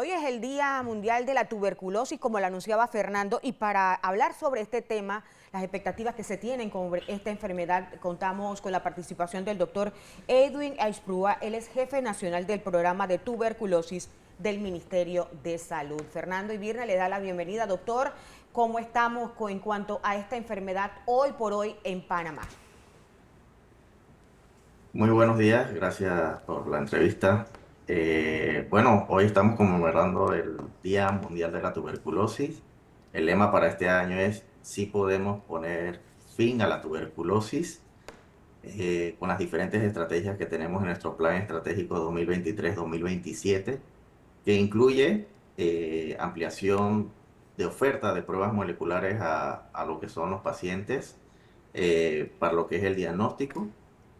hoy es el Día Mundial de la Tuberculosis, como lo anunciaba Fernando, y para hablar sobre este tema, las expectativas que se tienen con esta enfermedad, contamos con la participación del doctor Edwin Aizprúa. Él es jefe nacional del programa de tuberculosis del Ministerio de Salud. Fernando Ibirna le da la bienvenida. Doctor, ¿cómo estamos en cuanto a esta enfermedad hoy por hoy en Panamá? Muy buenos días, gracias por la entrevista. Bueno, hoy estamos conmemorando el Día Mundial de la Tuberculosis. El lema para este año es "Sí podemos poner fin a la tuberculosis", con las diferentes estrategias que tenemos en nuestro Plan Estratégico 2023-2027, que incluye ampliación de oferta de pruebas moleculares a lo que son los pacientes, para lo que es el diagnóstico,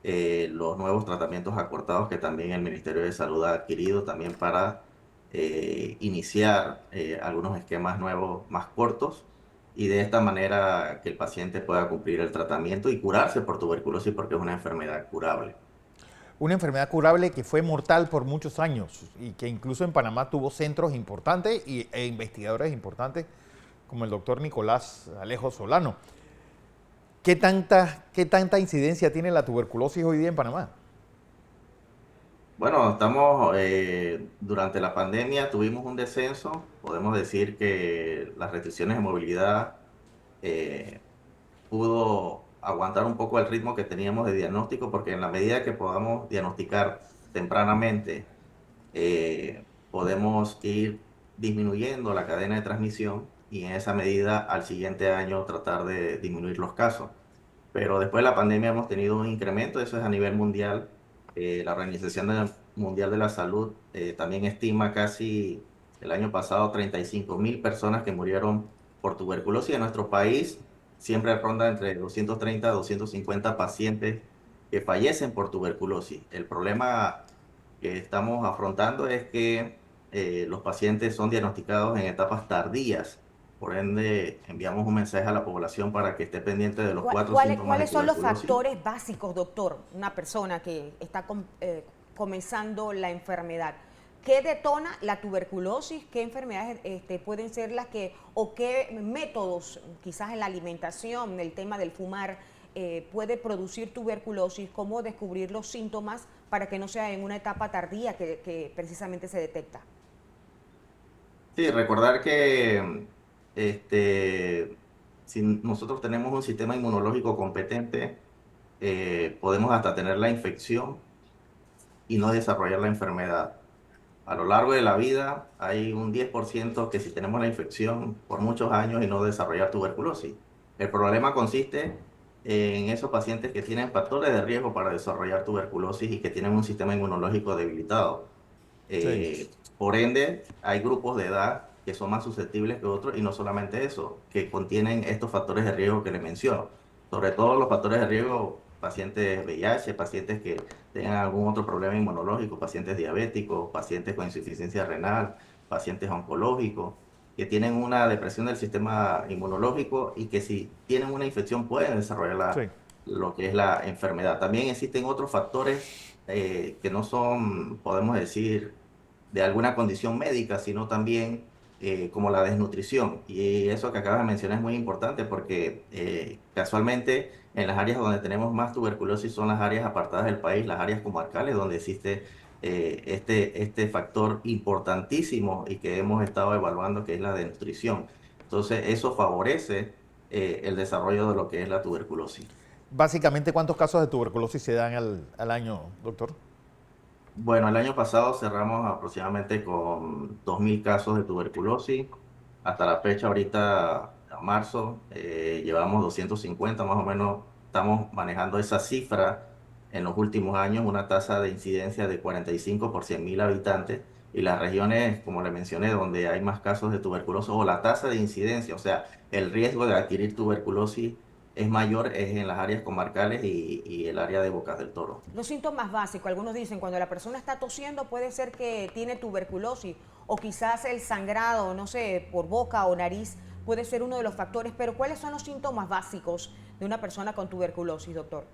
los nuevos tratamientos acortados que también el Ministerio de Salud ha adquirido también para iniciar algunos esquemas nuevos más cortos, y de esta manera que el paciente pueda cumplir el tratamiento y curarse por tuberculosis, porque es una enfermedad curable. Una enfermedad curable que fue mortal por muchos años y que incluso en Panamá tuvo centros importantes e investigadores importantes como el doctor Nicolás Alejo Solano. ¿Qué tanta incidencia tiene la tuberculosis hoy día en Panamá? Bueno, estamos, durante la pandemia tuvimos un descenso. Podemos decir que las restricciones de movilidad eh, pudo aguantar un poco el ritmo que teníamos de diagnóstico, porque en la medida que podamos diagnosticar tempranamente, podemos ir disminuyendo la cadena de transmisión, y en esa medida al siguiente año tratar de disminuir los casos. Pero después de la pandemia hemos tenido un incremento, eso es a nivel mundial. La Mundial de la Salud también estima casi el año pasado 35.000 personas que murieron por tuberculosis. En nuestro país siempre ronda entre 230 a 250 pacientes que fallecen por tuberculosis. El problema que estamos afrontando es que los pacientes son diagnosticados en etapas tardías. Por ende, enviamos un mensaje a la población para que esté pendiente de los cuatro síntomas de ¿Cuáles son los tuberculosis. factores básicos, doctor? Una persona que está comenzando la enfermedad. ¿Qué detona la tuberculosis? ¿Qué enfermedades pueden ser las que, o qué métodos, quizás en la alimentación, el tema del fumar, puede producir tuberculosis? ¿Cómo descubrir los síntomas para que no sea en una etapa tardía que precisamente se detecta? Sí, recordar que si nosotros tenemos un sistema inmunológico competente, podemos hasta tener la infección y no desarrollar la enfermedad. A lo largo de la vida hay un 10% que si tenemos la infección por muchos años y no desarrollar tuberculosis. El problema consiste en esos pacientes que tienen factores de riesgo para desarrollar tuberculosis y que tienen un sistema inmunológico debilitado. Sí. Por ende, hay grupos de edad que son más susceptibles que otros, y no solamente eso, que contienen estos factores de riesgo que les menciono. Sobre todo los factores de riesgo: pacientes VIH, pacientes que tengan algún otro problema inmunológico, pacientes diabéticos, pacientes con insuficiencia renal, pacientes oncológicos, que tienen una depresión del sistema inmunológico y que si tienen una infección pueden desarrollar Sí. lo que es la enfermedad. También existen otros factores que no son, podemos decir, de alguna condición médica, sino también como la desnutrición. Y eso que acabas de mencionar es muy importante, porque casualmente en las áreas donde tenemos más tuberculosis son las áreas apartadas del país, las áreas comarcales, donde existe este factor importantísimo y que hemos estado evaluando, que es la desnutrición. Entonces, eso favorece el desarrollo de lo que es la tuberculosis. Básicamente, ¿cuántos casos de tuberculosis se dan al año, doctor? Bueno, el año pasado cerramos aproximadamente con 2.000 casos de tuberculosis. Hasta la fecha, ahorita, a marzo, llevamos 250 más o menos. Estamos manejando esa cifra en los últimos años, una tasa de incidencia de 45 por 100.000 habitantes. Y las regiones, como le mencioné, donde hay más casos de tuberculosis, o la tasa de incidencia, o sea, el riesgo de adquirir tuberculosis es mayor, es en las áreas comarcales y el área de Bocas del Toro. Los síntomas básicos, algunos dicen cuando la persona está tosiendo puede ser que tiene tuberculosis o quizás el sangrado, no sé, por boca o nariz puede ser uno de los factores, pero ¿cuáles son los síntomas básicos de una persona con tuberculosis, doctor?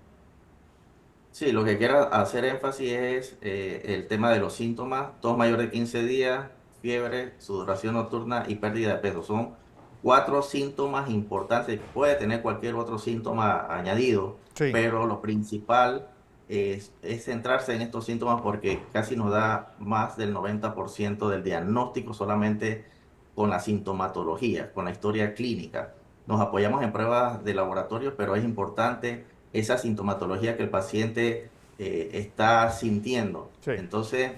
Sí, lo que quiero hacer énfasis es el tema de los síntomas: tos mayor de 15 días, fiebre, sudoración nocturna y pérdida de peso. Son 4 síntomas importantes. Puede tener cualquier otro síntoma añadido, Sí. pero lo principal es centrarse en estos síntomas porque casi nos da más del 90% del diagnóstico solamente con la sintomatología, con la historia clínica. Nos apoyamos en pruebas de laboratorio, pero es importante esa sintomatología que el paciente está sintiendo. Sí. Entonces,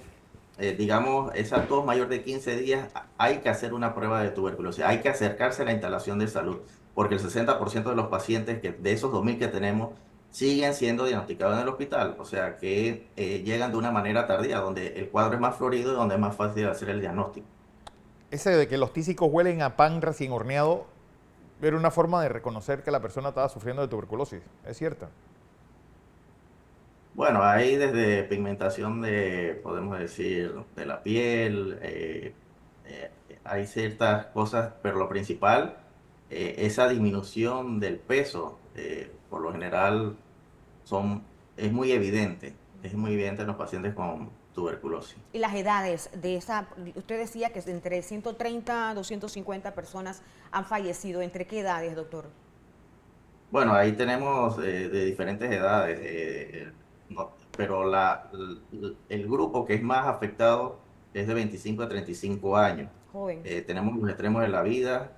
digamos, esa tos mayor de 15 días, hay que hacer una prueba de tuberculosis, hay que acercarse a la instalación de salud, porque el 60% de los pacientes, de esos 2.000 que tenemos, siguen siendo diagnosticados en el hospital, o sea que llegan de una manera tardía, donde el cuadro es más florido y donde es más fácil hacer el diagnóstico. Ese de que los tísicos huelen a pan recién horneado era una forma de reconocer que la persona estaba sufriendo de tuberculosis. ¿Es cierto? Bueno, hay desde pigmentación podemos decir, de la piel, eh, hay ciertas cosas, pero lo principal, esa disminución del peso, por lo general es muy evidente en los pacientes con tuberculosis. Y las edades de esa, usted decía que entre 130 a 250 personas han fallecido. ¿Entre qué edades, doctor? Bueno, ahí tenemos de diferentes edades, pero el grupo que es más afectado es de 25 a 35 años. Joven. Tenemos los extremos de la vida,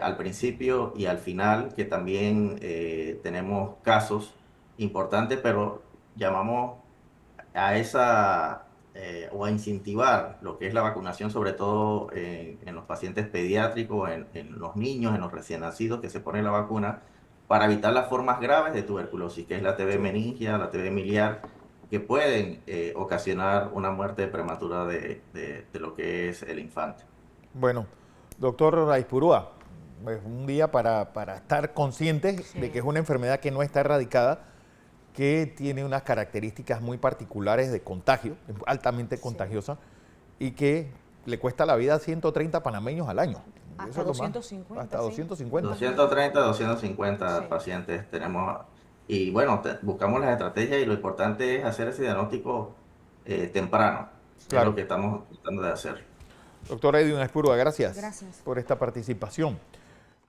al principio y al final, que también tenemos casos importantes, pero llamamos a o a incentivar lo que es la vacunación, sobre todo en los pacientes pediátricos, en los niños, en los recién nacidos que se ponen la vacuna para evitar las formas graves de tuberculosis, que es la TB Sí. meningia, la TB miliar, que pueden ocasionar una muerte prematura de lo que es el infante. Bueno, doctor Aispurúa, es un día para estar conscientes de que Sí. es una enfermedad que no está erradicada, que tiene unas características muy particulares de contagio, es altamente Sí. contagiosa, y que le cuesta la vida a 130 panameños al año. Eso Hasta es lo más. 250, Hasta sí. 250. 230, Sí. 250 pacientes tenemos y bueno, buscamos las estrategias y lo importante es hacer ese diagnóstico temprano, es lo Claro. que estamos tratando de hacer. Doctor Edwin Aispurúa, gracias Gracias. por esta participación.